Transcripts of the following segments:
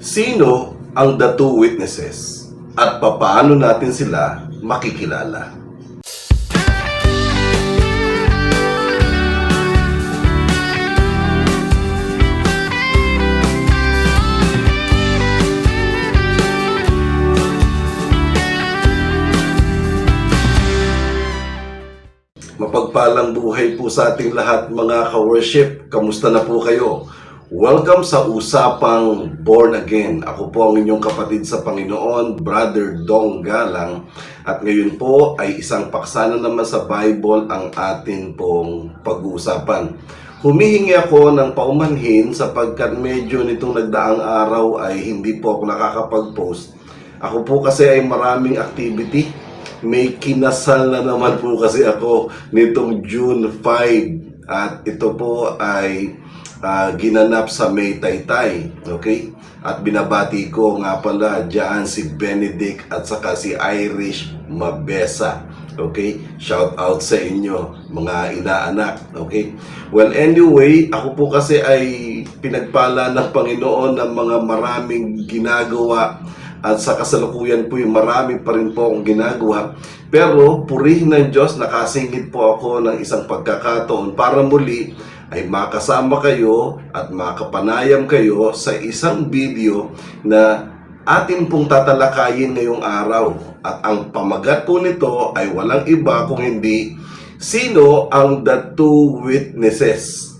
Sino ang the two witnesses at papaano natin sila makikilala? Mapagpalang buhay po sa ating lahat mga ka-worship. Kamusta na po kayo? Welcome sa Usapang Born Again. Ako po ang inyong kapatid sa Panginoon, Brother Dong Galang. At ngayon po ay isang paksa na naman sa Bible ang atin pong pag-uusapan. Humihingi ako ng paumanhin sapagkat medyo nitong nagdaang araw ay hindi po ako nakakapag-post. Ako po kasi ay maraming activity. May kinasal na naman po kasi ako nitong June 5 at ito po ay ginanap sa May Taytay, okay? At binabati ko nga pala diyan si Benedict at saka si Irish Mabesa, okay? Shout out sa inyo mga inaanak, okay? Well, anyway, ako po kasi ay pinagpala ng Panginoon ng mga maraming ginagawa. At sa kasalukuyan po yung marami pa rin po akong ginagawa. Pero purihin ng Diyos, nakasingit po ako ng isang pagkakataon para muli ay makasama kayo at makapanayam kayo sa isang video na atin pong tatalakayin ngayong araw. At ang pamagat po nito ay walang iba kung hindi sino ang the two witnesses.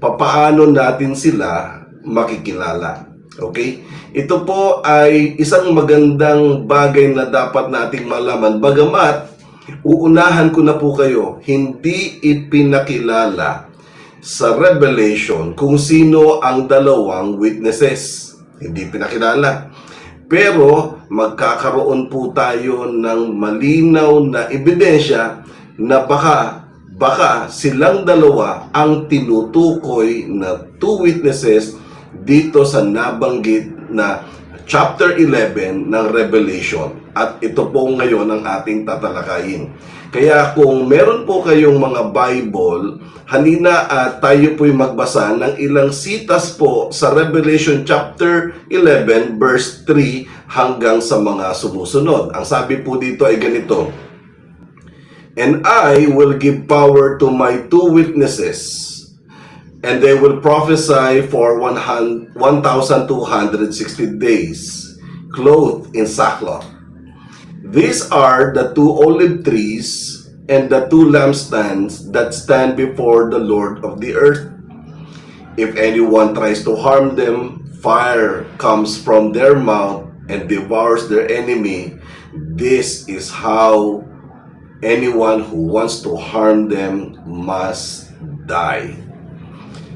Papaano natin sila makikilala? Okay? Ito po ay isang magandang bagay na dapat nating malaman. Bagamat, uunahan ko na po kayo, hindi ipinakilala sa Revelation kung sino ang dalawang witnesses. Hindi pinakilala. Pero, magkakaroon po tayo ng malinaw na ebidensya na baka silang dalawa ang tinutukoy na two witnesses dito sa nabanggit na chapter 11 ng Revelation. At ito po ngayon ang ating tatalakayin. Kaya kung meron po kayong mga Bible, halina at tayo po'y magbasa ng ilang sitas po sa Revelation chapter 11 verse 3 hanggang sa mga sumusunod. Ang sabi po dito ay ganito: "And I will give power to my two witnesses, and they will prophesy for 1,260 days, clothed in sackcloth. These are the two olive trees and the two lampstands that stand before the Lord of the earth. If anyone tries to harm them, fire comes from their mouth and devours their enemy. This is how anyone who wants to harm them must die."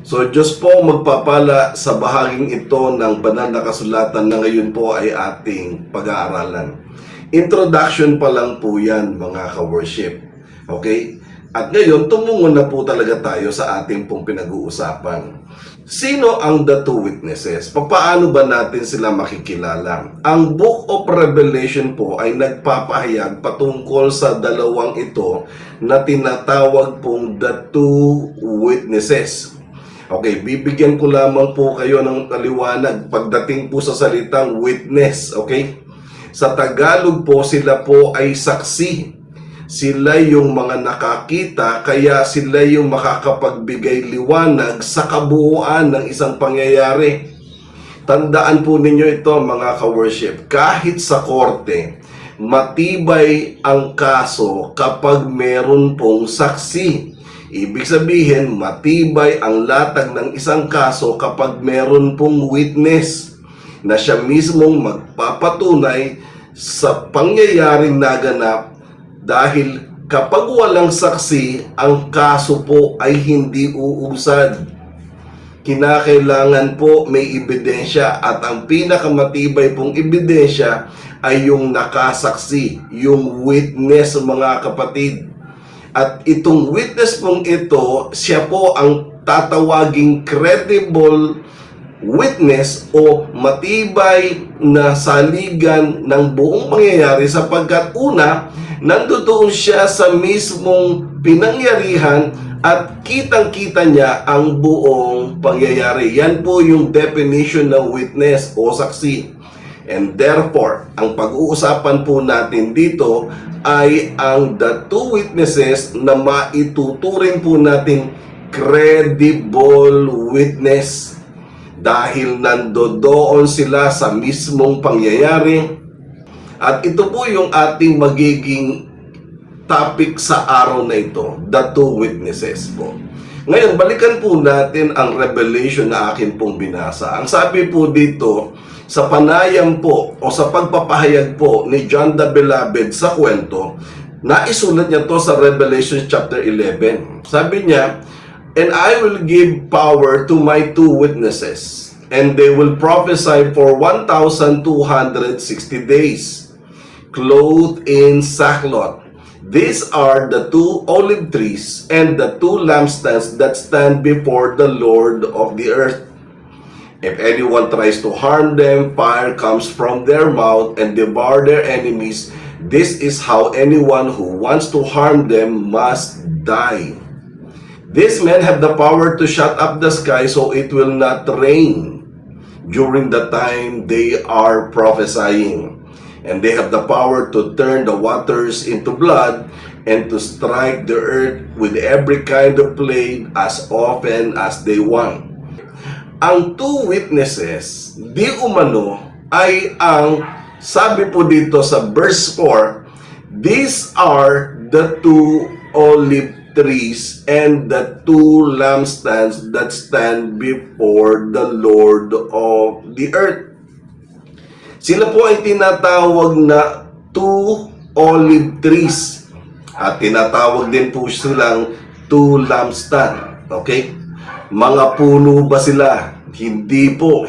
So, Diyos po magpapala sa bahaging ito ng banal na kasulatan na ngayon po ay ating pag-aaralan. Introduction pa lang po yan, mga ka-worship. Okay? At ngayon, tumungo na po talaga tayo sa ating pong pinag-uusapan. Sino ang the two witnesses? Paano ba natin sila makikilala? Ang Book of Revelation po ay nagpapahayag patungkol sa dalawang ito na tinatawag pong the two witnesses. Okay, bibigyan ko lamang po kayo ng kaliwanag pagdating po sa salitang witness, okay? Sa Tagalog po, sila po ay saksi. Sila yung mga nakakita, kaya sila yung makakapagbigay liwanag sa kabuuan ng isang pangyayari. Tandaan po ninyo ito, mga ka-worship. Kahit sa korte, matibay ang kaso kapag meron pong saksi. Ibig sabihin, matibay ang latag ng isang kaso kapag meron pong witness na siya mismong magpapatunay sa pangyayaring naganap, dahil kapag walang saksi, ang kaso po ay hindi uusad. Kinakailangan po may ebidensya, at ang pinakamatibay pong ebidensya ay yung nakasaksi, yung witness, mga kapatid. At itong witness pong ito, siya po ang tatawaging credible witness o matibay na saligan ng buong pangyayari sapagkat una, nandoon siya sa mismong pinangyarihan at kitang-kita niya ang buong pangyayari. Yan po yung definition ng witness o saksi. And therefore, ang pag-uusapan po natin dito ay ang the two witnesses na maituturing po natin credible witness. Dahil nandoon sila sa mismong pangyayari. At ito po yung ating magiging topic sa araw na ito, the two witnesses po. Ngayon, balikan po natin ang revelation na akin pong binasa. Ang sabi po dito, sa panayam po o sa pagpapahayag po ni John the Beloved sa kwento, naisulat niya to sa Revelation chapter 11. Sabi niya, "And I will give power to my two witnesses, and they will prophesy for 1,260 days, clothed in sackcloth. These are the two olive trees and the two lampstands that stand before the Lord of the earth. If anyone tries to harm them, fire comes from their mouth and devour their enemies. This is how anyone who wants to harm them must die. These men have the power to shut up the sky so it will not rain during the time they are prophesying. And they have the power to turn the waters into blood and to strike the earth with every kind of plague as often as they want." Ang two witnesses, di umano, ay ang sabi po dito sa verse 4, "These are the two olive trees and the two lampstands that stand before the Lord of the earth." Sila po ay tinatawag na two olive trees. At tinatawag din po silang two lampstand. Okay? Mga puno ba sila? Hindi po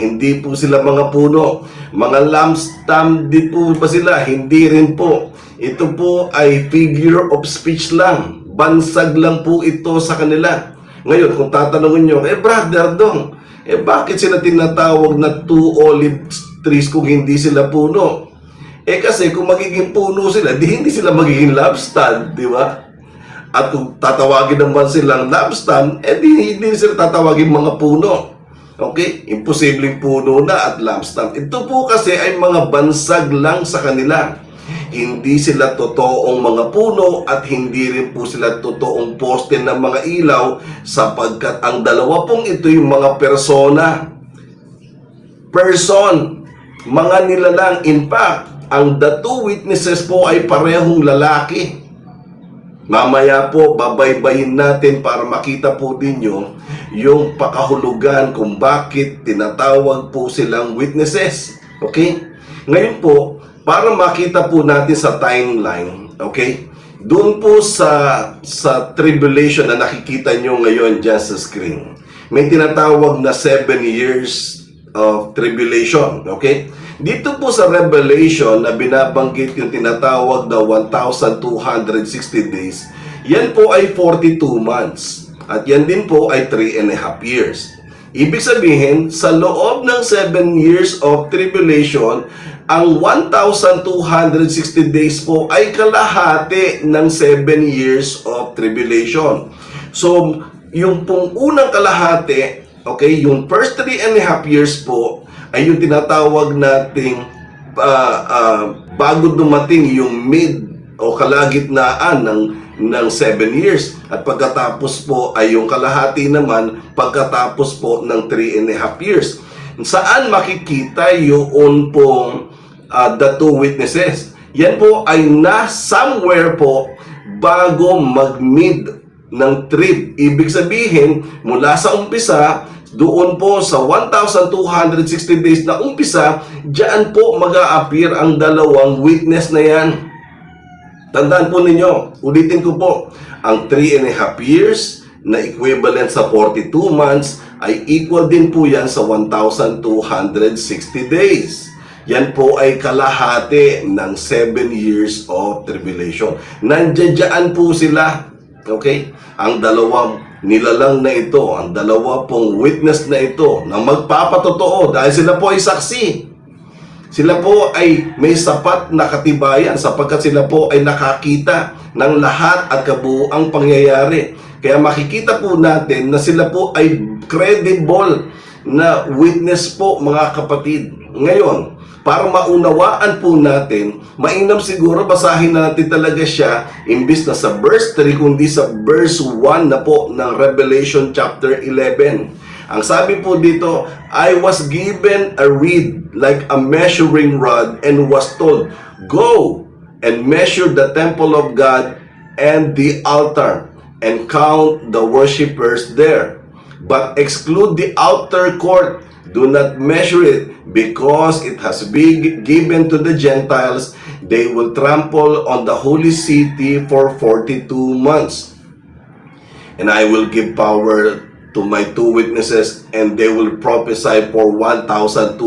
sila mga puno. Mga lampstand din po ba sila? Hindi rin po. Ito po ay figure of speech lang. Bansag lang po ito sa kanila. Ngayon, kung tatanungin nyo, brother Dong, bakit sila tinatawag na two olive trees kung hindi sila puno? Kasi kung magiging puno sila, hindi sila magiging lampstand, di ba? At kung tatawagin naman silang lampstand, hindi sila tatawagin mga puno. Okay? Imposibleng puno na at lampstand. Ito po kasi ay mga bansag lang sa kanila. Hindi sila totoong mga puno at hindi rin po sila totoong poste ng mga ilaw sapagkat ang dalawa pong ito yung mga persona. Mga nilalang. In fact, ang the two witnesses po ay parehong lalaki. Mamaya po, babaybayin natin para makita po ninyo yung pakahulugan kung bakit tinatawag po silang witnesses. Okay? Ngayon po, para makita po natin sa timeline, okay? Doon po sa tribulation na nakikita nyo ngayon dyan sa screen, may tinatawag na 7 years of tribulation, okay? Dito po sa Revelation na binabanggit yung tinatawag na 1,260 days, yan po ay 42 months. At yan din po ay 3.5 years. Ibig sabihin, sa loob ng 7 years of tribulation, ang 1,260 days po ay kalahati ng 7 years of tribulation. So, yung pong unang kalahati, okay, yung first 3.5 years po, ay yung tinatawag nating bago dumating yung mid o kalagitnaan ng 7 years. At pagkatapos po ay yung kalahati naman pagkatapos po ng 3.5 years. Saan makikita yung pong the two witnesses? Yan po ay somewhere po bago mag-mid ng trib. Ibig sabihin, mula sa umpisa, doon po sa 1,260 days na umpisa, diyan po mag-a-appear ang dalawang witness na yan. Tandaan po ninyo, ulitin ko po, ang 3.5 years na equivalent sa 42 months ay equal din po yan sa 1,260 days. Yan po ay kalahati ng 7 years of tribulation. Nandiyan po sila, okay? Ang dalawang nilalang na ito, ang dalawa pong witness na ito na magpapatotoo dahil sila po ay saksi. Sila po ay may sapat na katibayan sapagkat sila po ay nakakita ng lahat at kabuuang pangyayari. Kaya makikita po natin na sila po ay credible na witness po, mga kapatid. Ngayon, para maunawaan po natin, mainam siguro basahin natin talaga siya imbis na sa verse 3 kundi sa verse 1 na po ng Revelation chapter 11. Ang sabi po dito, I was given a reed like a measuring rod and was told, go and measure the temple of God and the altar and count the worshippers there. But exclude the outer court. Do not measure it because it has been given to the Gentiles. They will trample on the holy city for 42 months. And I will give power to my two witnesses, and they will prophesy for 1,260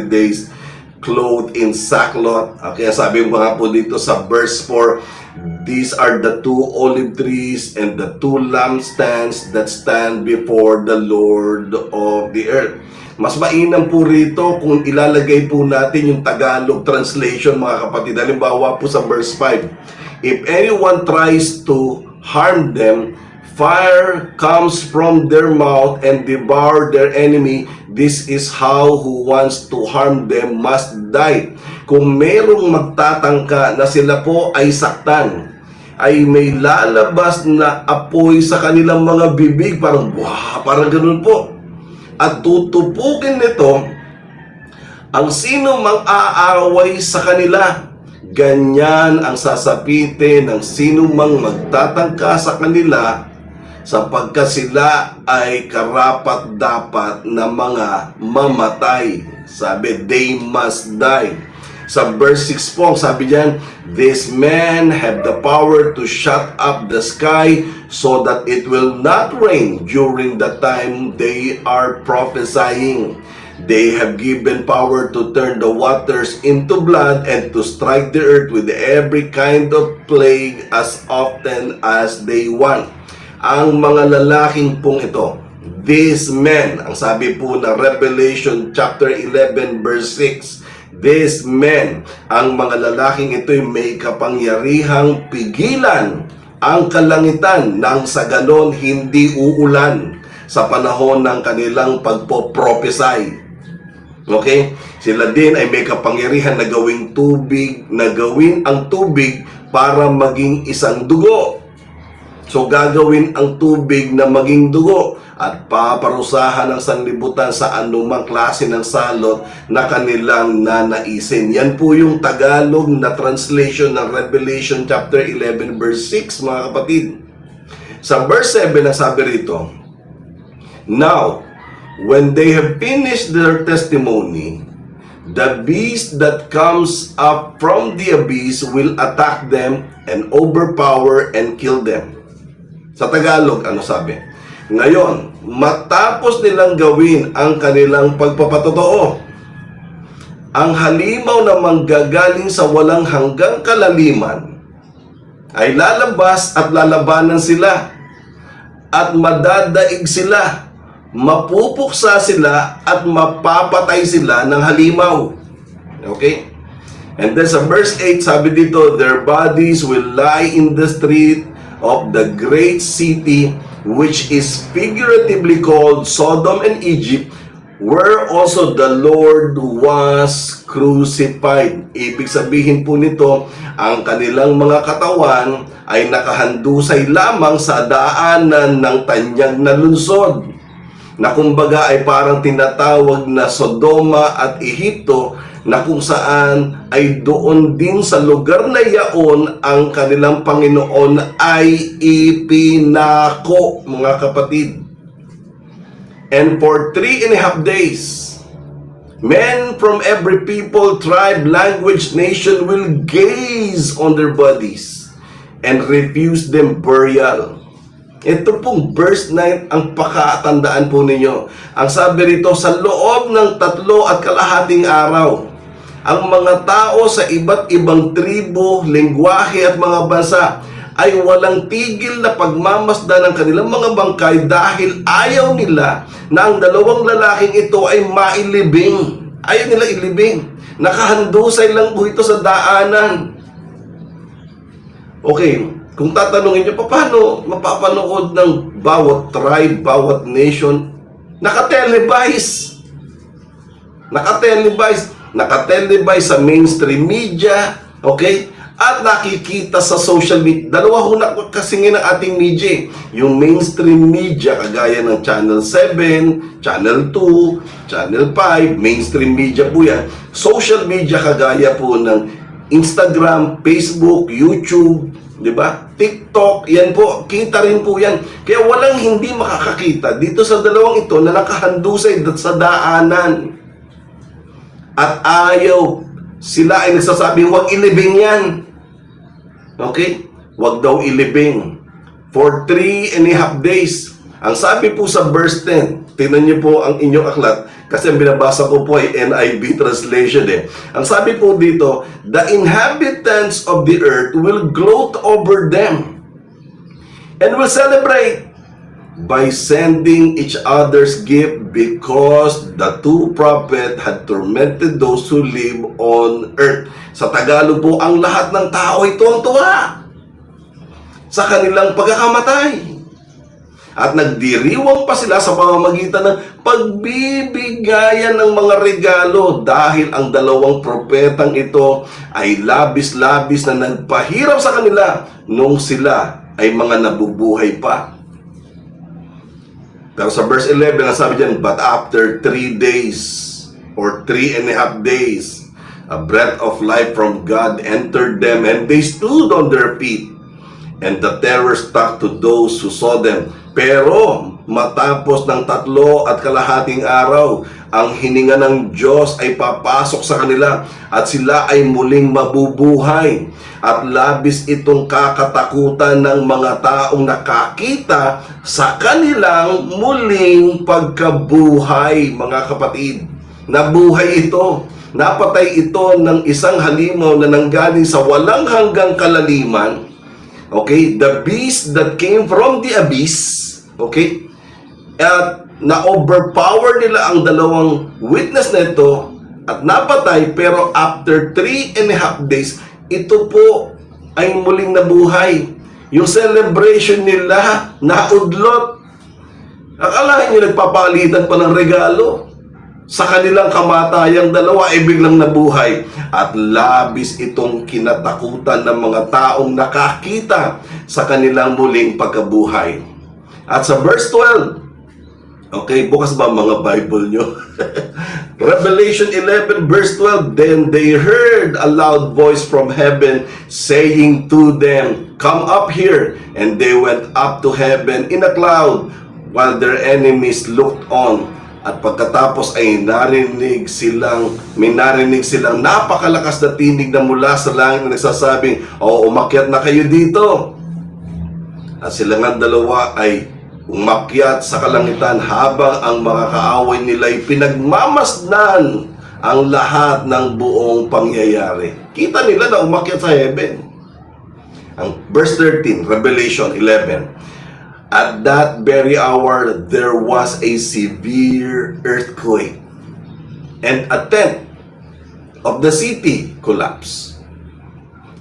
days, clothed in sackcloth. Okay, sabi ko nga po dito sa verse 4, these are the two olive trees and the two lampstands that stand before the Lord of the earth. Mas mainam po rito kung ilalagay po natin yung Tagalog translation, mga kapatid. Halimbawa po sa verse 5, if anyone tries to harm them, fire comes from their mouth and devour their enemy. This is how who wants to harm them must die. Kung merong magtatangka na sila po ay saktan, ay may lalabas na apoy sa kanilang mga bibig, parang parang ganun po. At tutupukin nito ang sino mang aaway sa kanila. Ganyan ang sasapitin ng sino mang magtatangka sa kanila, sapagkat sila ay karapat-dapat na mga mamatay. Sabi, they must die. Sa verse 6 po, sabi diyan, these men have the power to shut up the sky so that it will not rain during the time they are prophesying. They have given power to turn the waters into blood and to strike the earth with every kind of plague as often as they want. Ang mga lalaking pong ito, these men, ang sabi po na Revelation chapter 11 verse 6, these men, ang mga lalaking ito'y may kapangyarihang pigilan ang kalangitan nang sa ganon hindi uulan sa panahon ng kanilang pagpo-prophesy. Okay? Sila din ay may kapangyarihan na gawing tubig, na gawin ang tubig para maging isang dugo. So gagawin ang tubig na maging dugo at paparusahan ng sanlibutan sa anumang klase ng salot na kanilang nanaisin. Yan po yung Tagalog na translation ng Revelation chapter 11 verse 6, mga kapatid. Sa verse 7 ang sabi rito, now, when they have finished their testimony, the beast that comes up from the abyss will attack them and overpower and kill them. Sa Tagalog, ano sabi? Ngayon, matapos nilang gawin ang kanilang pagpapatotoo, ang halimaw na manggagaling sa walang hanggang kalaliman ay lalabas at lalabanan sila at madadaig sila, mapupuksa sila at mapapatay sila ng halimaw. Okay? And then sa verse 8, sabi dito, their bodies will lie in the street of the great city, which is figuratively called Sodom and Egypt, where also the Lord was crucified. Ibig sabihin po nito, ang kanilang mga katawan ay nakahandusay lamang sa daanan ng tanyag na lunsod, na kumbaga ay parang tinatawag na Sodoma at Ehipto, na kung saan ay doon din sa lugar na yaon ang kanilang Panginoon ay ipinako, mga kapatid. And for 3.5 days, men from every people, tribe, language, nation will gaze on their bodies and refuse them burial. Ito pong verse 9 ang pakatandaan po ninyo. Ang sabi rito, sa loob ng 3.5 araw, ang mga tao sa iba't ibang tribo, lengguwahe at mga bansa ay walang tigil na pagmamasdan ng kanilang mga bangkay dahil ayaw nila na ang dalawang lalaking ito ay mailibing. Ayaw nila ilibing. Nakahandusay lang po ito sa daanan. Okay, kung tatanungin nyo, paano mapapanood ng bawat tribe, bawat nation? Nakatelevise. Nakatelevise sa mainstream media, okay? At nakikita sa social media. Dalawa ho na kasingin ng ating media. Yung mainstream media, kagaya ng Channel 7, Channel 2, Channel 5, mainstream media po yan. Social media, kagaya po ng Instagram, Facebook, YouTube, di ba? TikTok, yan po, kita rin po yan. Kaya walang hindi makakakita dito sa dalawang ito na nakahandusay sa daanan. At ayaw, sila ay nagsasabing, huwag ilibing yan. Okay? Huwag daw ilibing. For 3.5 days. Ang sabi po sa verse 10, tingnan niyo po ang inyong aklat, kasi ang binabasa ko po ay NIV translation eh. Ang sabi po dito, the inhabitants of the earth will gloat over them and will celebrate by sending each other's gift because the two prophets had tormented those who live on earth. Sa Tagalog po, ang lahat ng tao ay tuwang-tuwa sa kanilang pagkakamatay. At nagdiriwang pa sila sa pamamagitan ng pagbibigayan ng mga regalo dahil ang dalawang propetang ito ay labis-labis na nagpahirap sa kanila nung sila ay mga nabubuhay pa. Pero sa verse 11, ang sabi dyan, but after 3 days or 3.5 days, a breath of life from God entered them and they stood on their feet. And the terror stuck to those who saw them. Pero matapos ng 3.5 araw, ang hininga ng Diyos ay papasok sa kanila at sila ay muling mabubuhay. At labis itong kakatakutan ng mga taong nakakita sa kanilang muling pagkabuhay, mga kapatid. Nabuhay ito. Napatay ito ng isang halimaw na nanggaling sa walang hanggang kalaliman. Okay, the beast that came from the abyss, okay, at na-overpower nila ang dalawang witness na ito at napatay, pero after 3.5 days, ito po ay muling nabuhay. Yung celebration nila, naudlot. Akalain nyo nagpapalitan pa ng regalo. Sa kanilang kamatayang dalawa ay biglang nabuhay. At labis itong kinatakutan ng mga taong nakakita sa kanilang muling pagkabuhay. At sa verse 12, okay, bukas ba mga Bible nyo? Revelation 11 verse 12, then they heard a loud voice from heaven saying to them, come up here. And they went up to heaven in a cloud while their enemies looked on. At pagkatapos ay may narinig silang napakalakas na tinig na mula sa langit na nagsasabing, umakyat na kayo dito. At silang ang dalawa ay umakyat sa kalangitan habang ang mga kaaway nila ay pinagmamasdan ang lahat ng buong pangyayari. Kita nila na umakyat sa heaven. Ang verse 13, Revelation 11. At that very hour, there was a severe earthquake, and a tenth of the city collapsed.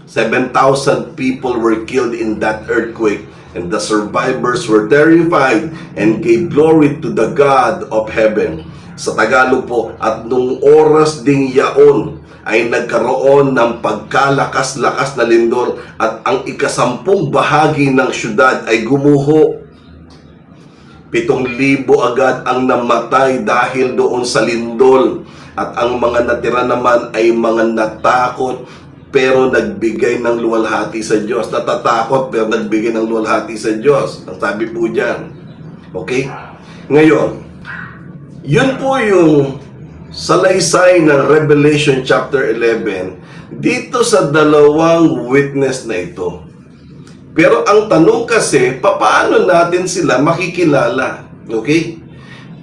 7,000 people were killed in that earthquake, and the survivors were terrified and gave glory to the God of heaven. Sa Tagalog po, at nung oras ding yaon, ay nagkaroon ng pagkalakas-lakas na lindol at ang 10 bahagi ng syudad ay gumuho. 7,000 agad ang namatay dahil doon sa lindol at ang mga natira naman ay mga natakot pero nagbigay ng luwalhati sa Diyos. Natatakot pero nagbigay ng luwalhati sa Diyos. Ang sabi po dyan. Okay? Ngayon, yun po yung salaysay ng Revelation chapter 11 dito sa dalawang witness na ito. Pero ang tanong kasi, paano natin sila makikilala? Okay?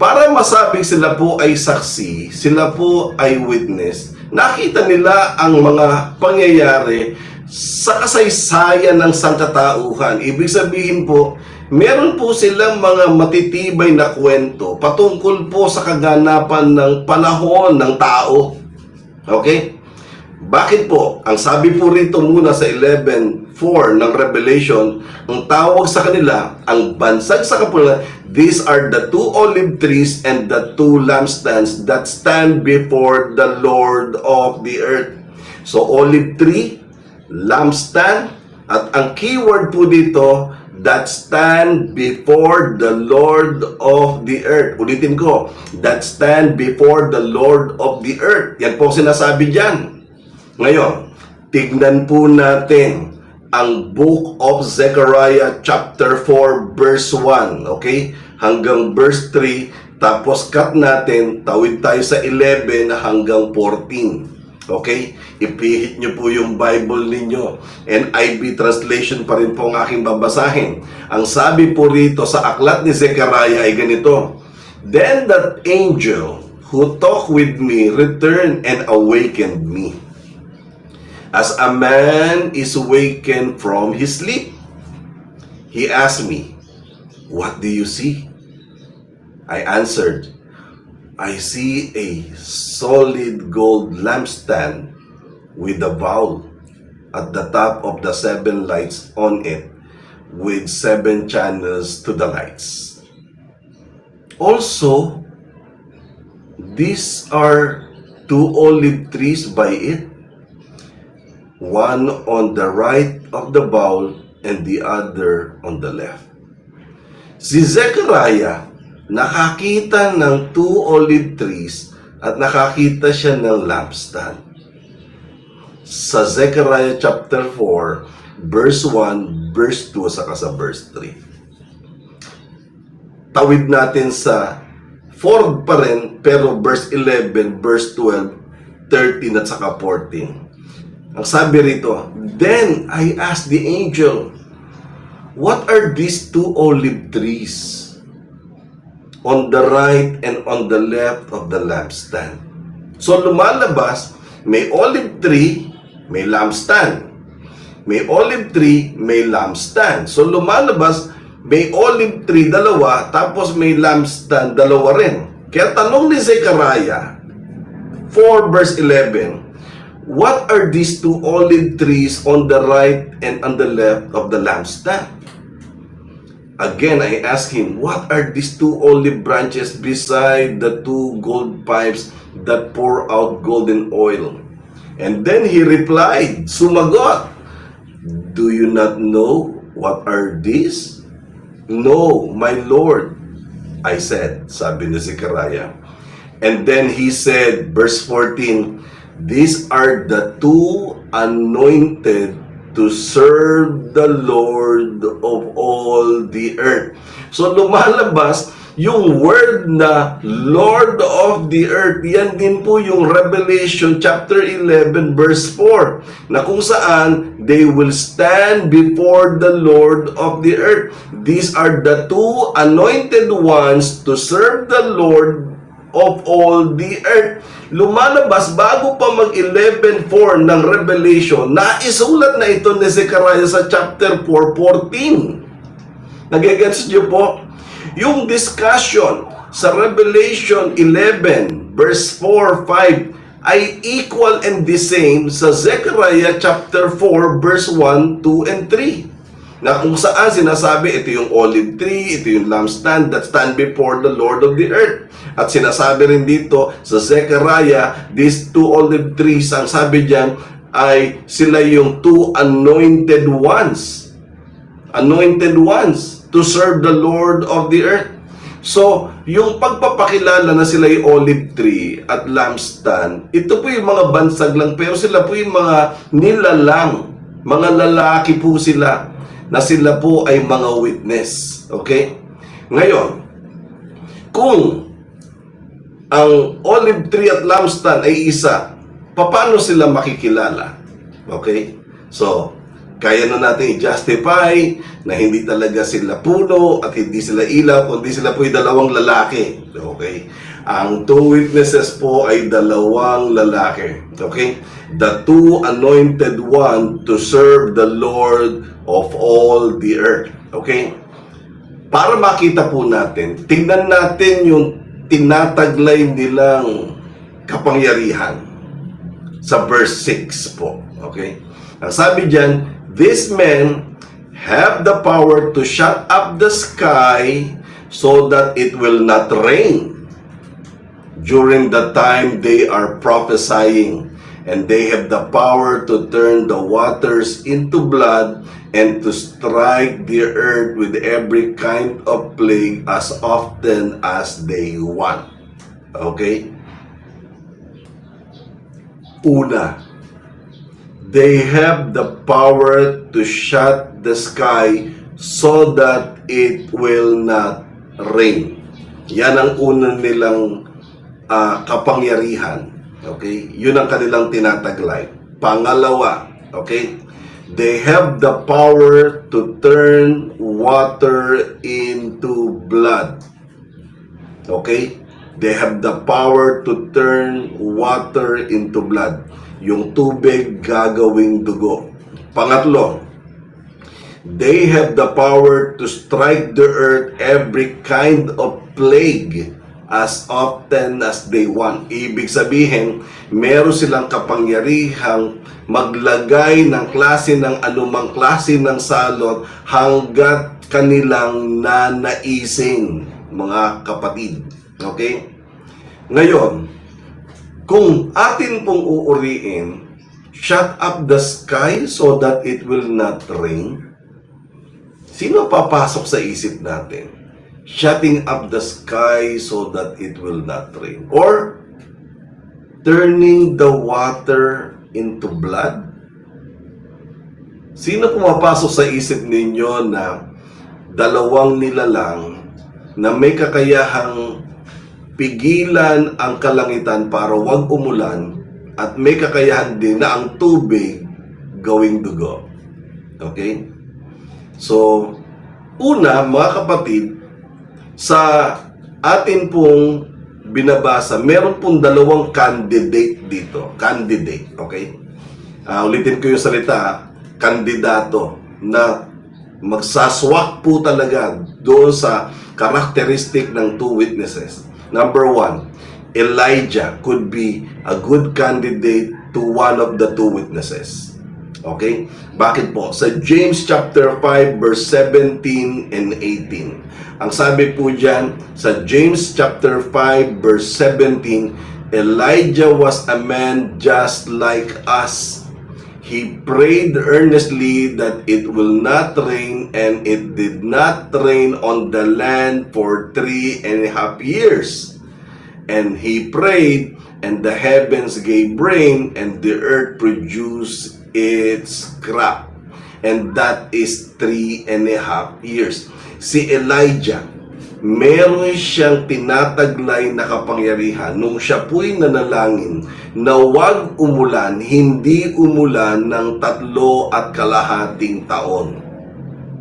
Para masabing sila po ay saksi, sila po ay witness, nakita nila ang mga pangyayari sa kasaysayan ng sangkatauhan. Ibig sabihin po, meron po silang mga matitibay na kwento patungkol po sa kaganapan ng panahon ng tao. Okay? Bakit po? Ang sabi po rito muna sa 11:4 ng Revelation, ang tawag sa kanila, ang bansag sa kapulutan, these are the two olive trees and the two lampstands that stand before the Lord of the earth. So, olive tree, lampstand, at ang keyword po dito, that stand before the Lord of the earth. Ulitin ko, that stand before the Lord of the earth. Yan po sinasabi dyan. Ngayon, tignan po natin ang Book of Zechariah chapter 4 verse 1, okay? Hanggang verse 3, tapos cut natin, tawid tayo sa 11 hanggang 14. Okay? Ipihit nyo po yung Bible ninyo. NIV translation pa rin po ang aking babasahin. Ang sabi po rito sa aklat ni Zechariah ay ganito, Then that angel who talked with me returned and awakened me, as a man is awakened from his sleep. He asked me, What do you see? I answered, I see a solid gold lampstand with a bowl at the top of the 7 lights on it, with 7 channels to the lights. Also, these are 2 olive trees by it, one on the right of the bowl and the other on the left. Si Zechariah, nakakita ng 2 olive trees at nakakita siya ng lampstand. Sa Zechariah chapter 4, verse 1, verse 2, saka sa verse 3. Tawid natin sa 4 pa rin, pero verse 11, verse 12, 13 at saka 14. Ang sabi rito, Then I asked the angel, What are these 2 olive trees on the right and on the left of the lampstand? So lumalabas, may olive tree, may lampstand. May olive tree, may lampstand. So lumalabas, may olive tree, 2, tapos may lampstand, 2 rin. Kaya tanong ni Zechariah, 4 verse 11, What are these 2 olive trees on the right and on the left of the lampstand? Again, I asked him, What are these 2 olive branches beside the 2 gold pipes that pour out golden oil? And then he replied, sumagot, Do you not know what are these? No, my Lord, I said, sabi ni Zechariah. And then he said, verse 14, These are the 2 anointed to serve the Lord of all the earth. So lumalabas yung word na Lord of the earth. Yan din po yung Revelation chapter 11 verse 4, na kung saan they will stand before the Lord of the earth. These are the 2 anointed ones to serve the Lord of all the earth. Lumalabas bago pa mag 11:4 ng Revelation, naisulat na ito ni Zechariah sa chapter 4:14. Nagigets niyo po? Yung discussion sa Revelation 11 verse 4-5 ay equal and the same sa Zechariah chapter 4 verse 1, 2, and 3. Na kung saan sinasabi, ito yung olive tree, ito yung lampstand that stand before the Lord of the earth. At sinasabi rin dito sa Zechariah, these 2 olive trees, ang sabi diyan ay sila yung 2 anointed ones. Anointed ones to serve the Lord of the earth. So, yung pagpapakilala na sila yung olive tree at lampstand, ito po yung mga bansag lang, pero sila po yung mga nilalang, mga lalaki po sila, na sila po ay mga witness. Okay? Ngayon, kung ang olive tree at lampstand ay isa, paano sila makikilala? Okay? So, kaya na natin i-justify na hindi talaga sila puno at hindi sila ilaw, kundi sila po yung 2 lalaki. Okay? Ang two witnesses po ay dalawang lalaki. Okay? The two anointed one to serve the Lord of all the earth. Okay? Para makita po natin, tingnan natin yung tinataglay nilang kapangyarihan sa verse 6 po. Okay? Ang sabi diyan, these men have the power to shut up the sky so that it will not rain during the time they are prophesying, and they have the power to turn the waters into blood and to strike the earth with every kind of plague as often as they want. Okay? Una, they have the power to shut the sky so that it will not rain. Yan ang unang nilang kapangyarihan. Okay? Yun ang kanilang tinataglay. Pangalawa, okay? They have the power to turn water into blood. Okay? They have the power to turn water into blood. Yung tubig gagawing dugo. Pangatlo, they have the power to strike the earth every kind of plague as often as they want. Ibig sabihin, meron silang kapangyarihang maglagay ng klase ng anumang klase ng salot hanggat kanilang nanaisin, mga kapatid. Okay? Ngayon, kung atin pong uuriin, shut up the sky so that it will not rain, sino papasok sa isip natin? Shutting up the sky so that it will not rain. Or turning the water into blood? Sino pumapasok sa isip ninyo na dalawang nilalang na may kakayahang pigilan ang kalangitan para wag umulan at may kakayahan din na ang tubig gawing dugo? Okay? So, una, mga kapatid, sa atin pong binabasa, meron pong dalawang candidate dito. Candidate, okay? Ulitin ko yung salita, kandidato na magsaswak po talaga doon sa karakteristik ng two witnesses. Number one, Elijah could be a good candidate to one of the two witnesses. Okay? Bakit po? Sa James chapter 5 verse 17 and 18. Ang sabi po diyan sa James chapter 5 verse 17, Elijah was a man just like us. He prayed earnestly that it will not rain, and it did not rain on the land for 3.5 years. And he prayed, and the heavens gave rain, and the earth produced its crop. And that is 3.5 years. Si Elijah, meron siyang tinataglay na kapangyarihan nung siya po'y nanalangin na wag umulan, hindi umulan ng 3.5 taon.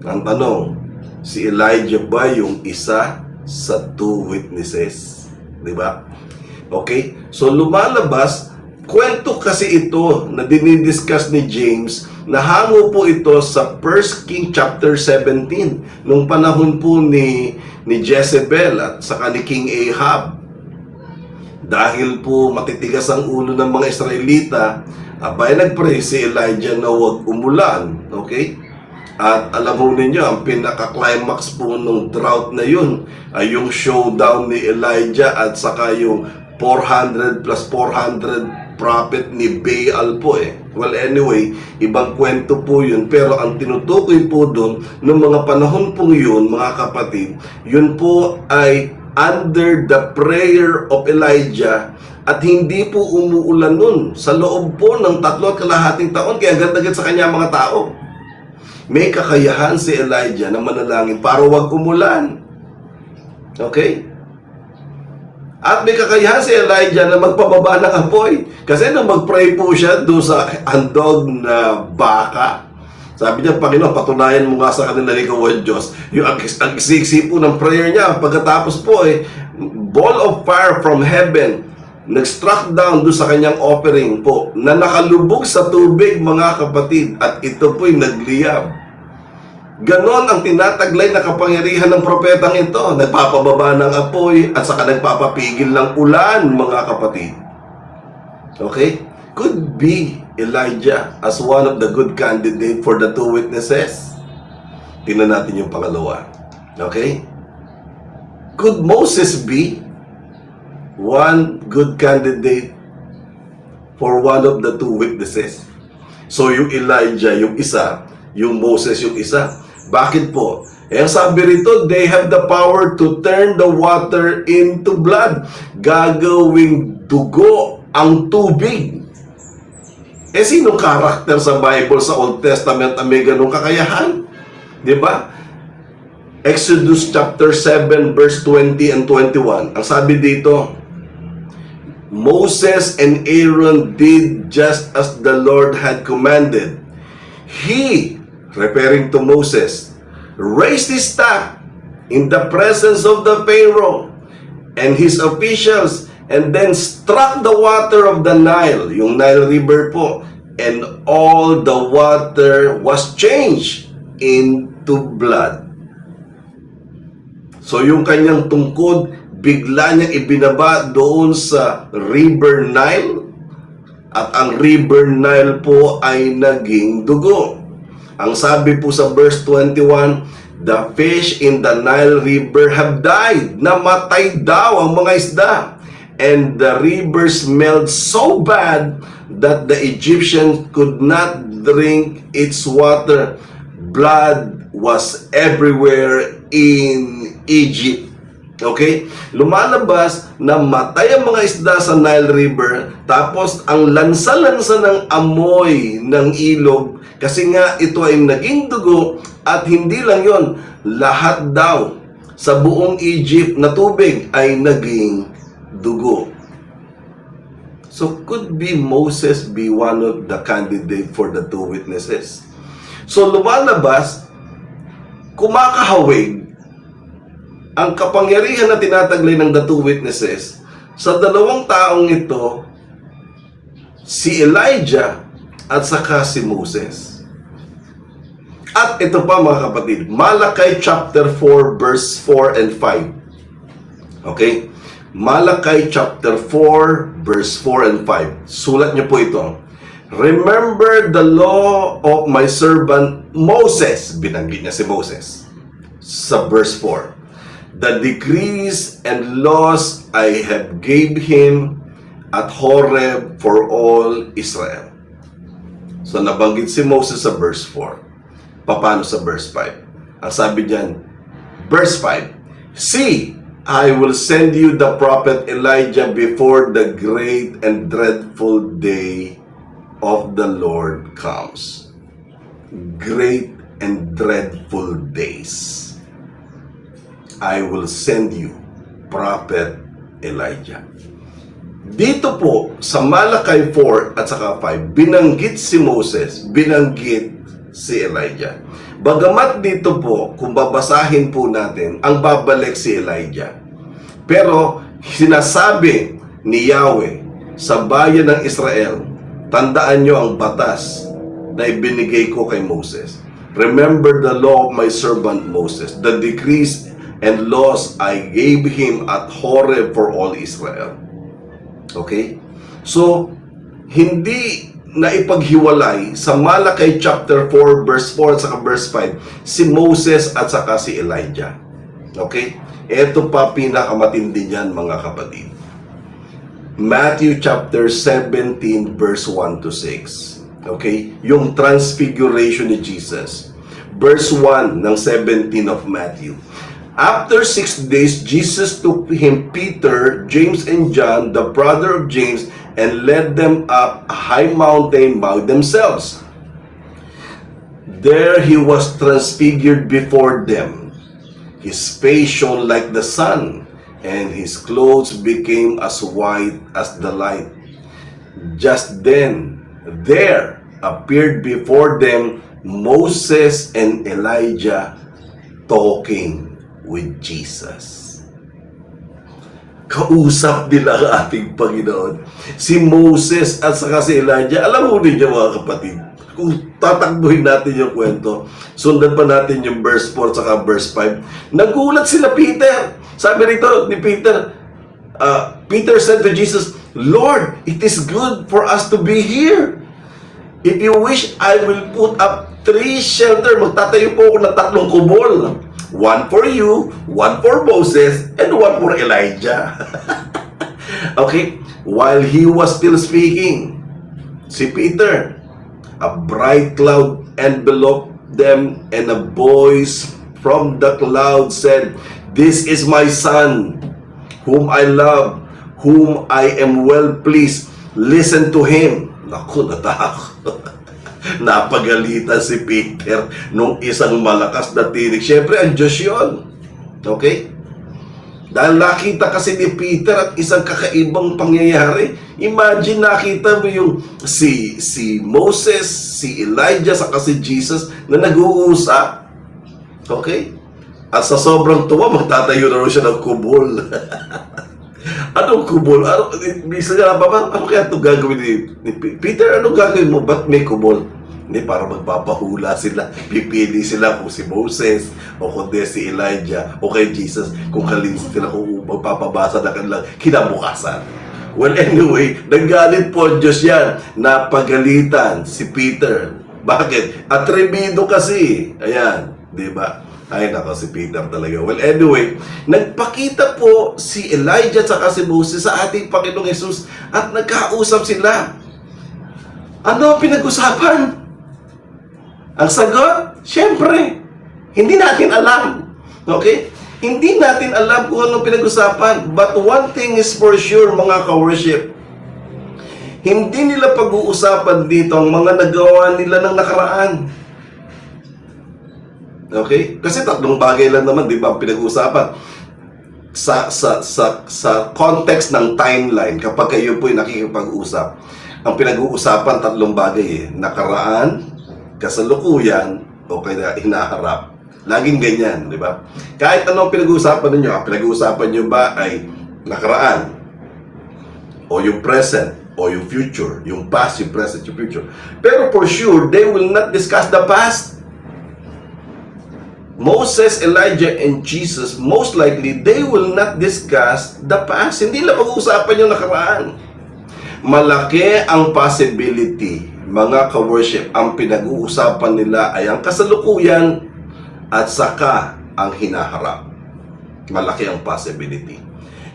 Ang tanong, si Elijah ba yung isa sa two witnesses? Diba? Okay? So lumalabas, kwento kasi ito na dinidiscuss ni James, na hango po ito sa 1 King chapter 17 nung panahon po ni Jezebel at saka ni King Ahab. Dahil po matitigas ang ulo ng mga Israelita, abay nagpray si Elijah na huwag umulan. Okay? At alam mo ninyo, ang pinaka-climax po nung drought na yun ay yung showdown ni Elijah at saka yung 400 plus 400 prophet ni Baal po eh. Well, anyway, ibang kwento po yun. Pero ang tinutukoy po doon, noong mga panahon pong yun, mga kapatid, yun po ay under the prayer of Elijah at hindi po umuulan nun sa loob po ng 3.5 taon. Kaya agad-agad sa kanya mga tao. May kakayahan si Elijah na manalangin para wag umulan. Okay? At may kakayahan si Elijah na magpababa ng apoy. Kasi nung mag-pray po siya doon sa handog na baka, sabi niya, Panginoon, patunayan mo nga sa kanila ikaw ang Diyos. Yung ang isiksi po ng prayer niya, pagkatapos po ball of fire from heaven nag-struck down doon sa kanyang offering po na nakalubog sa tubig, mga kapatid, at ito po'y nagliyab. Ganon ang tinataglay na kapangyarihan ng propetang ito. Nagpapababa ng apoy at saka nagpapapigil ng ulan, mga kapatid. Okay? Could be Elijah as one of the good candidate for the two witnesses. Tingnan natin yung pangalawa. Okay? Could Moses be one good candidate for one of the two witnesses? So yung Elijah yung isa, yung Moses yung isa. Bakit po? Eh, sabi rito, they have the power to turn the water into blood. Gagawing dugo ang tubig. Eh, sinong karakter sa Bible, sa Old Testament ang may ganong kakayahan? Diba? Exodus chapter 7 verse 20 and 21. Ang sabi dito, Moses and Aaron did just as the Lord had commanded. He, referring to Moses, raised his staff in the presence of the Pharaoh and his officials, and then struck the water of the Nile, yung Nile River po, and all the water was changed into blood. So yung kanyang tungkod, bigla niyang ibinaba doon sa River Nile, at ang River Nile po ay naging dugo. Ang sabi po sa verse 21, the fish in the Nile River have died. Namatay daw ang mga isda. And the river smelled so bad that the Egyptians could not drink its water. Blood was everywhere in Egypt. Okay? Lumalabas na matay ang mga isda sa Nile River, tapos ang lansa-lansa ng amoy ng ilog, kasi nga ito ay naging dugo, at hindi lang yon, lahat daw sa buong Egypt na tubig ay naging dugo. So could be Moses be one of the candidate for the two witnesses? So lumalabas, kumakahawig ang kapangyarihan na tinataglay ng the two witnesses sa dalawang taong ito, si Elijah at saka si Moses. At ito pa, mga kapatid, Malakay chapter 4 verse 4 and 5. Okay? Malakay chapter 4 verse 4 and 5. Sulat niyo po ito. Remember the law of my servant Moses. Binanggit niya si Moses sa verse 4. The decrees and laws I have gave him at Horeb for all Israel. So nabanggit si Moses sa verse 4. Paano sa verse 5? Ang sabi diyan, verse 5, see, I will send you the prophet Elijah before the great and dreadful day of the Lord comes. Great and dreadful days. I will send you prophet Elijah. Dito po sa Malakay 4 at saka 5, binanggit si Moses, binanggit si Elijah. Bagamat dito po, kung babasahin po natin, ang babalik si Elijah. Pero sinasabi ni Yahweh sa bayan ng Israel, tandaan nyo ang batas na ibinigay ko kay Moses. Remember the law of my servant Moses, the decrees and laws I gave him at Horeb for all Israel. Okay? So, hindi na ipaghiwalay sa Malakay chapter 4 verse 4 at saka verse 5 si Moses at saka si Elijah. Okay? Ito pa pinakamatindi niyan, mga kapatid. Matthew chapter 17 verse 1 to 6. Okay? Yung transfiguration ni Jesus. Verse 1 ng 17 of Matthew. After 6 days, Jesus took him Peter, James, and John, the brother of James, and led them up a high mountain by themselves. There he was transfigured before them. His face shone like the sun, and his clothes became as white as the light. Just then, there appeared before them Moses and Elijah talking with Jesus. kausap nila ang ating Panginoon. Si Moses at saka si Elijah, alam mo ninyo mga kapatid, kung tatakbuhin natin yung kwento, sundan pa natin yung verse 4 saka verse 5, nagulat sila Peter. Sabi rito ni Peter, Peter said to Jesus, Lord, it is good for us to be here. If you wish, I will put up 3 shelter. Magtatayo po ako ng 3 kubol. 1 for you, 1 for Moses, and 1 for Elijah. Okay? While he was still speaking, si Peter, a bright cloud enveloped them, and a voice from the cloud said, This is my son, whom I love, whom I am well pleased. Listen to him. Naku, natakot. Napagalitan si Peter nung isang malakas na tinig. Siyempre, ang Diyos yun. Okay? Dahil nakita kasi ni Peter at isang kakaibang pangyayari. Imagine, nakita mo yung si Moses, si Elijah, saka si Jesus na nag-uusap. Okay? At sa sobrang tuwa, magtatayo na rin siya ng kubol. Anong kubol? Bisa nga ba? Ano kaya ito gagawin ni Peter? Anong gagawin mo? Ba't may kubol? Hindi, para magpapahula sila. Pipili sila kung si Moses o kundi si Elijah o kay Jesus kung kalin sila kung magpapabasa na kanilang kinabukasan. Well, anyway, naggalit po ang Diyos yan. Napagalitan si Peter. Bakit? Atrebido kasi. Ayan, di ba? Ay, nako, si Peter talaga. Well, anyway, nagpakita po si Elijah at si Moses sa ating Panginoong Hesus at nagkausap sila. Ano ang pinag-usapan? Ang sagot? Siyempre, hindi natin alam. Okay? Hindi natin alam kung anong pinag-usapan. But one thing is for sure, mga ka-worship. Hindi nila pag-uusapan dito ang mga nagawa nila ng nakaraan. Okay? Kasi 3 bagay lang naman, di ba, ang pinag-uusapan. Sa context ng timeline, kapag kayo po'y nakikipag-usap, ang pinag-uusapan 3 bagay eh. Nakaraan, kasalukuyan, o kaya hinaharap. Laging ganyan, di ba? Kahit anong pinag-uusapan ninyo, ang pinag-uusapan nyo ba ay nakaraan, o yung present, o yung future, yung past, yung present, yung future. Pero for sure, they will not discuss the past. Moses, Elijah, and Jesus, most likely, they will not discuss the past. Hindi na pag-uusapan yung nakaraan. Malaki ang possibility, mga ka-worship, ang pinag-uusapan nila ay ang kasalukuyan at saka ang hinaharap. Malaki ang possibility.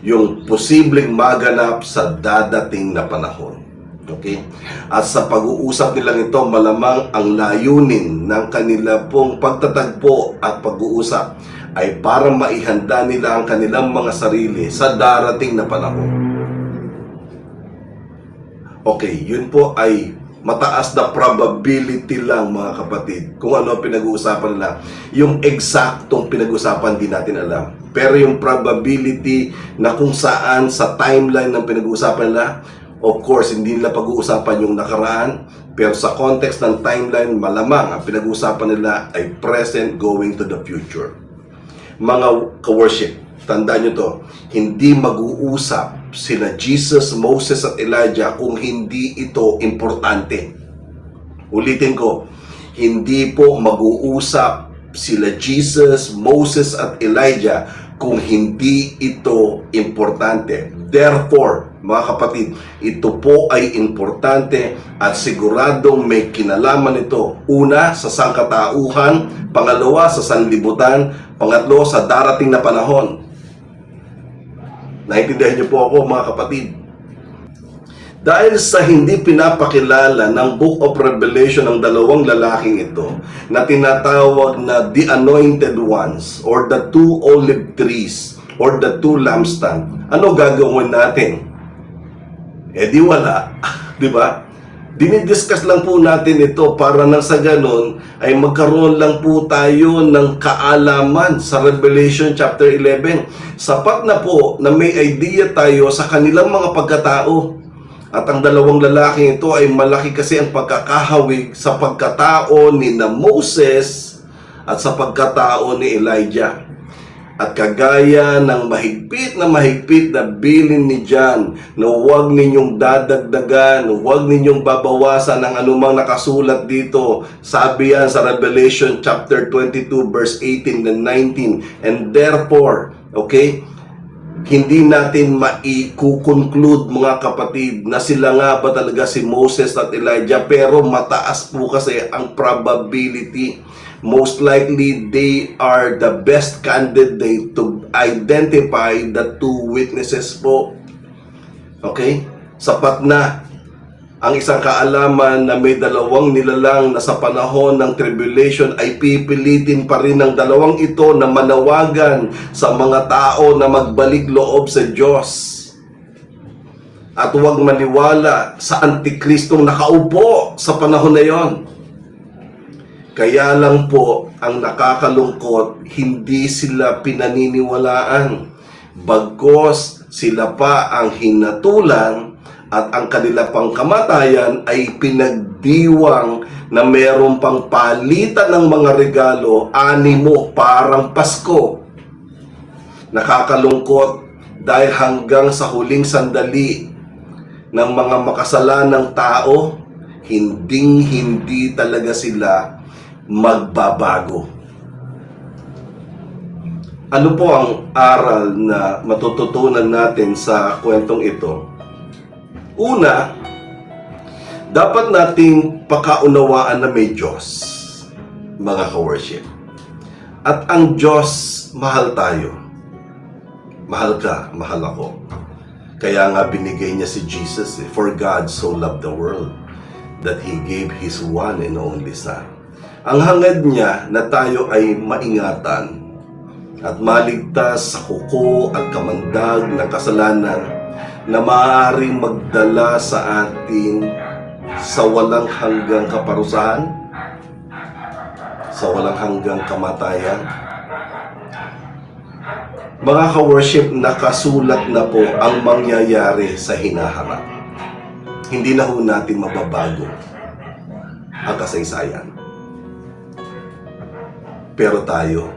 Yung posibleng maganap sa dadating na panahon. Okay? At sa pag-uusap nilang ito, malamang ang layunin ng kanila pong pagtatagpo at pag-uusap ay para maihanda nila ang kanilang mga sarili sa darating na panahon. Okay, yun po ay mataas na probability lang, mga kapatid, kung ano pinag-uusapan nila. Yung eksaktong pinag-uusapan di natin alam. Pero yung probability na kung saan sa timeline ng pinag-uusapan nila, of course, hindi nila pag-uusapan yung nakaraan, pero sa context ng timeline, malamang ang pinag-uusapan nila ay present going to the future. Mga ka-worship, tandaan nyo to, hindi mag-uusap sila Jesus, Moses at Elijah kung hindi ito importante. Ulitin ko, hindi po mag-uusap sila Jesus, Moses at Elijah kung hindi ito importante. Therefore, mga kapatid, ito po ay importante at siguradong may kinalaman ito. Una, sa sangkatauhan. Pangalawa, sa sanlibutan. Pangatlo, sa darating na panahon. Naintindihan niyo po ako, mga kapatid. Dahil sa hindi pinapakilala ng Book of Revelation ng 2 lalaking ito na tinatawag na the anointed ones or the 2 olive trees or the 2 lampstand, ano gagawin natin? Eh di wala, di ba? Dinidiscuss lang po natin ito para nang sa ganon ay magkaroon lang po tayo ng kaalaman sa Revelation chapter 11. Sapat na po na may idea tayo sa kanilang mga pagkatao. At ang 2 lalaking ito ay malaki kasi ang pagkakahawig sa pagkatao ni na Moses at sa pagkatao ni Elijah. At kagaya ng mahigpit na bilin ni John na huwag ninyong dadagdagan, huwag ninyong babawasan ng anumang nakasulat dito. Sabi yan sa Revelation chapter 22 verse 18 and 19. And therefore, okay, hindi natin maikukonclude mga kapatid na sila nga ba talaga si Moses at Elijah, pero mataas po kasi ang probability. Most likely, they are the best candidate to identify the two witnesses po. Okay? Sapat na ang isang kaalaman na may dalawang nilalang na sa panahon ng tribulation ay pipilitin pa rin ng dalawang ito na manawagan sa mga tao na magbalik loob sa Diyos. At huwag maniwala sa Antikristong nakaupo sa panahon na yon. Kaya lang po, ang nakakalungkot, hindi sila pinaniniwalaan. Bagkos sila pa ang hinatulan at ang kanila pang kamatayan ay pinagdiwang na meron pang palitan ng mga regalo, animo, parang Pasko. Nakakalungkot dahil hanggang sa huling sandali ng mga makasalanang tao, hindi talaga sila magbabago. Ano po ang aral na matututunan natin sa kwentong ito? Una, dapat nating pakaunawaan na may Diyos, mga ka-worship. At ang Diyos, mahal tayo. Mahal ka, mahal ako. Kaya nga binigay niya si Jesus, for God so loved the world that He gave His one and only Son. Ang hangad niya na tayo ay maingatan at maligtas sa kuko at kamandag ng kasalanan na maaaring magdala sa atin sa walang hanggang kaparusahan, sa walang hanggang kamatayan. Mga ka-worship, nakasulat na po ang mangyayari sa hinaharap. Hindi na ho natin mababago ang kasaysayan. Pero tayo,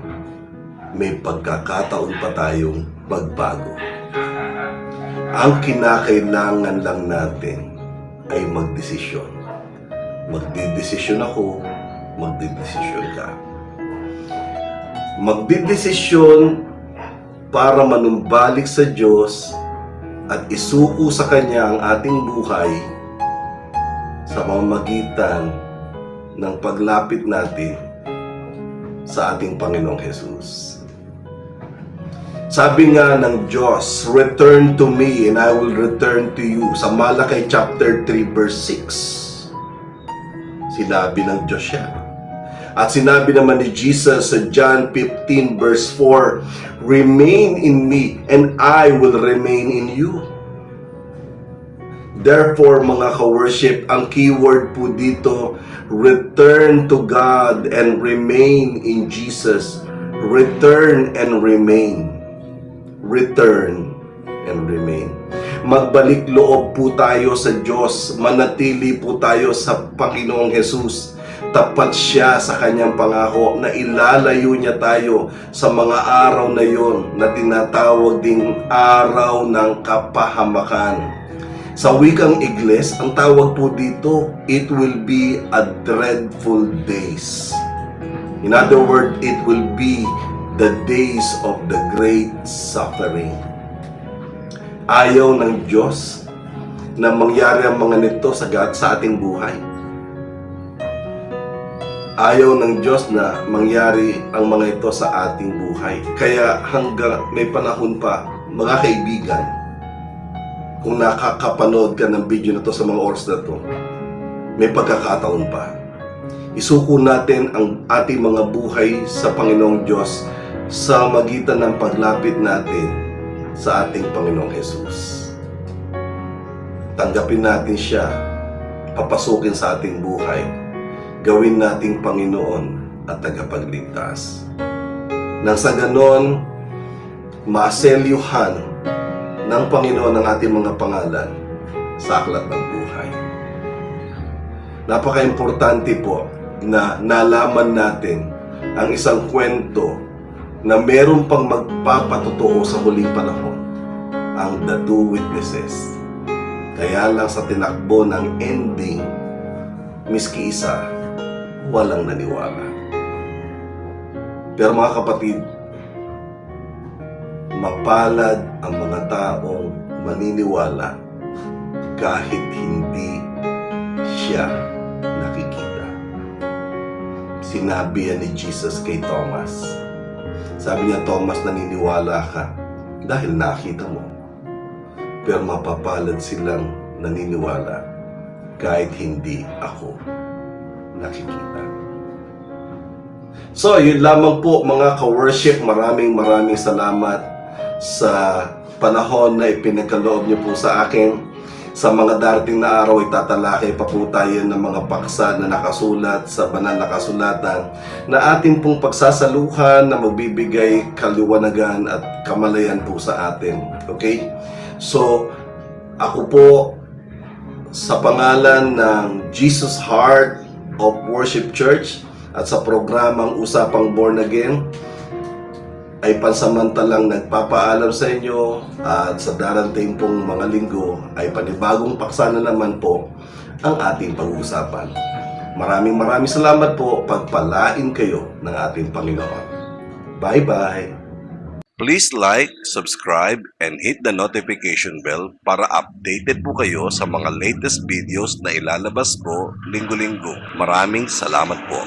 may pagkakataon pa tayong magbago. Ang kinakailangan lang natin ay magdesisyon. Magdidesisyon ako, magdidesisyon ka. Magdidesisyon para manumbalik sa Diyos at isuko sa Kanya ang ating buhay sa pamamagitan ng paglapit natin sa ating Panginoong Jesus. Sabi nga ng Diyos, return to me and I will return to you. Sa Malakay chapter 3 verse 6. Sinabi ng Diyos siya. At sinabi naman ni Jesus sa John 15 verse 4, remain in me and I will remain in you. Therefore, mga ka-worship, ang keyword po dito, return to God and remain in Jesus. Return and remain. Return and remain. Magbalik loob po tayo sa Diyos. Manatili po tayo sa Panginoong Jesus. Tapat siya sa kanyang pangako na ilalayo niya tayo sa mga araw na yon na tinatawag ding araw ng kapahamakan. Sa wikang Ingles, ang tawag po dito, it will be a dreadful days. In other words, it will be the days of the great suffering. Ayaw ng Diyos na mangyari ang mga nito sa ating buhay. Ayaw ng Diyos na mangyari ang mga ito sa ating buhay. Kaya hanggang may panahon pa, mga kaibigan, kung nakakapanood ka ng video na to sa mga oras na to, may pagkakataon pa. Isuko natin ang ating mga buhay sa Panginoong Diyos sa magitan ng paglapit natin sa ating Panginoong Jesus. Tanggapin natin siya, papasukin sa ating buhay, gawin nating Panginoon at tagapagligtas. Nang sa ganon, maselyuhan ng Panginoon ang ating mga pangalan sa aklat ng buhay. Napaka-importante po na nalaman natin ang isang kwento na meron pang magpapatotoo sa huling panahon, ang The Two Witnesses. Kaya lang sa tinakbo ng ending, miski isa, walang naniwala. Pero mga kapatid, mapalad ang mga taong maniniwala kahit hindi siya nakikita. Sinabi yan ni Jesus kay Thomas. Sabi niya, Thomas, naniniwala ka dahil nakita mo. Pero mapapalad silang naniniwala kahit hindi ako nakikita. So, yun lamang po mga ka-worship. Maraming salamat sa panahon na ipinagkaloob niyo po sa akin. Sa mga darating na araw, itatalakay pa po tayo ng mga paksa na nakasulat sa banal na kasulatan na ating pong pagsasaluhan na magbibigay kaliwanagan at kamalayan po sa atin. Okay? So, ako po sa pangalan ng Jesus Heart of Worship Church at sa programang Usapang Born Again, ay pansamantalang nagpapaalam sa inyo at sa darating pong mga linggo ay panibagong paksa na naman po ang ating pag-uusapan. Maraming salamat po. Pagpalain kayo ng ating Panginoon. Bye-bye! Please like, subscribe, and hit the notification bell para updated po kayo sa mga latest videos na ilalabas ko linggo-linggo. Maraming salamat po.